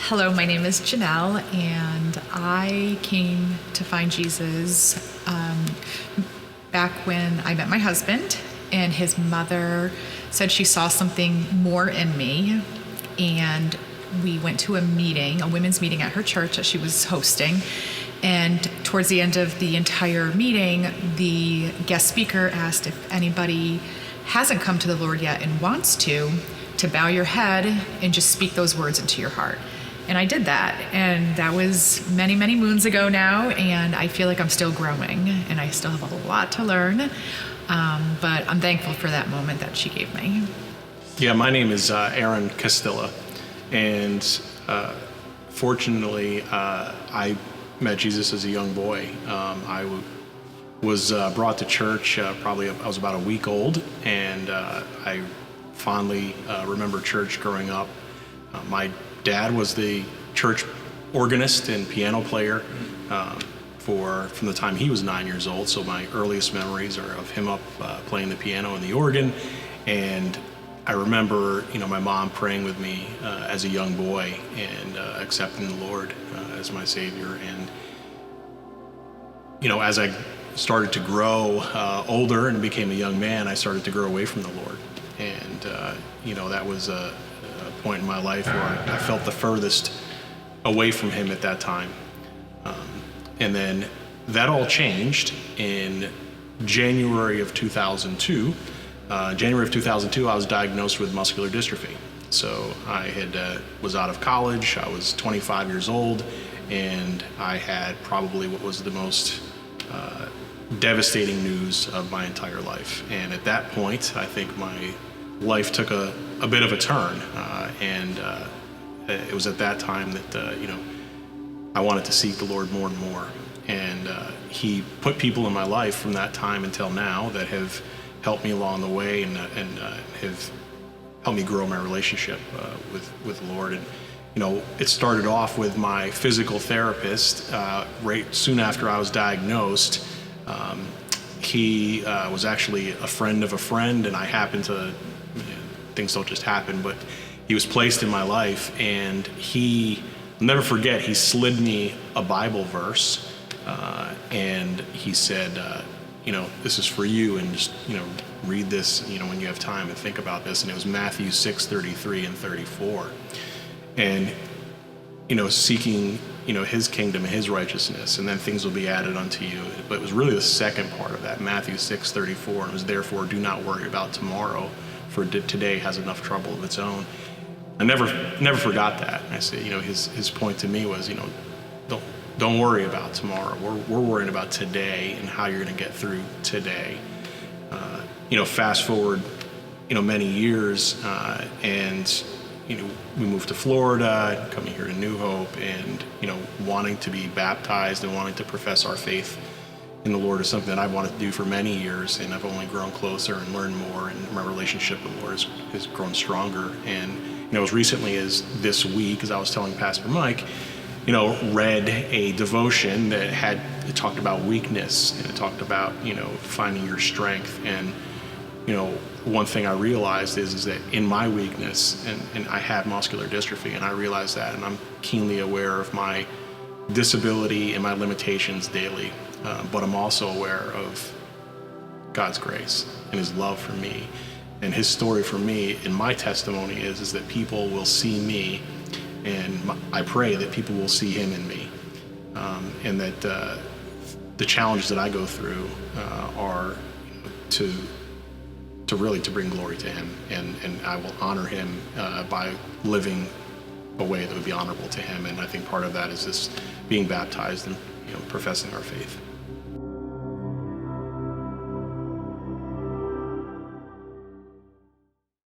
Hello, my name is Jenelle, and I came to find Jesus back when I met my husband, and his mother said she saw something more in me, and we went to a meeting, a women's meeting at her church that she was hosting, and towards the end of the entire meeting, the guest speaker asked if anybody hasn't come to the Lord yet and wants to bow your head and just speak those words into your heart. And I did that, and that was many, many moons ago now, and I feel like I'm still growing, and I still have a lot to learn, but I'm thankful for that moment that she gave me. Yeah, my name is Arron Jenelle, and fortunately, I met Jesus as a young boy. Was brought to church I was about a week old, and I fondly remember church growing up. My dad was the church organist and piano player from the time he was 9 years old. So my earliest memories are of him up playing the piano and the organ. And I remember, my mom praying with me as a young boy and accepting the Lord as my Savior. And as I started to grow older and became a young man, I started to grow away from the Lord. And that was a point in my life where I felt the furthest away from him at that time. And then that all changed in January of 2002. January of 2002, I was diagnosed with muscular dystrophy. So I was out of college, I was 25 years old, and I had probably what was the most devastating news of my entire life. And at that point, I think my life took a bit of a turn, and it was at that time that I wanted to seek the Lord more and more. And He put people in my life from that time until now that have helped me along the way and have helped me grow my relationship with the Lord. And it started off with my physical therapist. Right soon after I was diagnosed, he was actually a friend of a friend, and I happened to. Things don't just happen, but he was placed in my life, and I'll never forget, he slid me a Bible verse, and he said, this is for you, and just, read this, when you have time, and think about this. And it was Matthew 6:33 and 34. And, seeking, his kingdom and his righteousness, and then things will be added unto you. But it was really the second part of that, Matthew 6:34, and it was, therefore, do not worry about tomorrow, for today has enough trouble of its own. I never forgot that. I say, his point to me was, don't worry about tomorrow. We're worrying about today and how you're going to get through today. Fast forward, many years, and we moved to Florida, coming here to New Hope, and wanting to be baptized and wanting to profess our faith in the Lord is something that I wanted to do for many years, and I've only grown closer and learned more, and my relationship with the Lord has grown stronger. And as recently as this week, as I was telling Pastor Mike, read a devotion that it talked about weakness, and it talked about finding your strength. And one thing I realized is that in my weakness, and I have muscular dystrophy, and I realize that, and I'm keenly aware of my disability and my limitations daily. But I'm also aware of God's grace and His love for me. And His story for me, and my testimony is that people will see me, and I pray that people will see Him in me. And that the challenges that I go through are to bring glory to Him. And I will honor Him by living a way that would be honorable to Him. And I think part of that is this being baptized and professing our faith.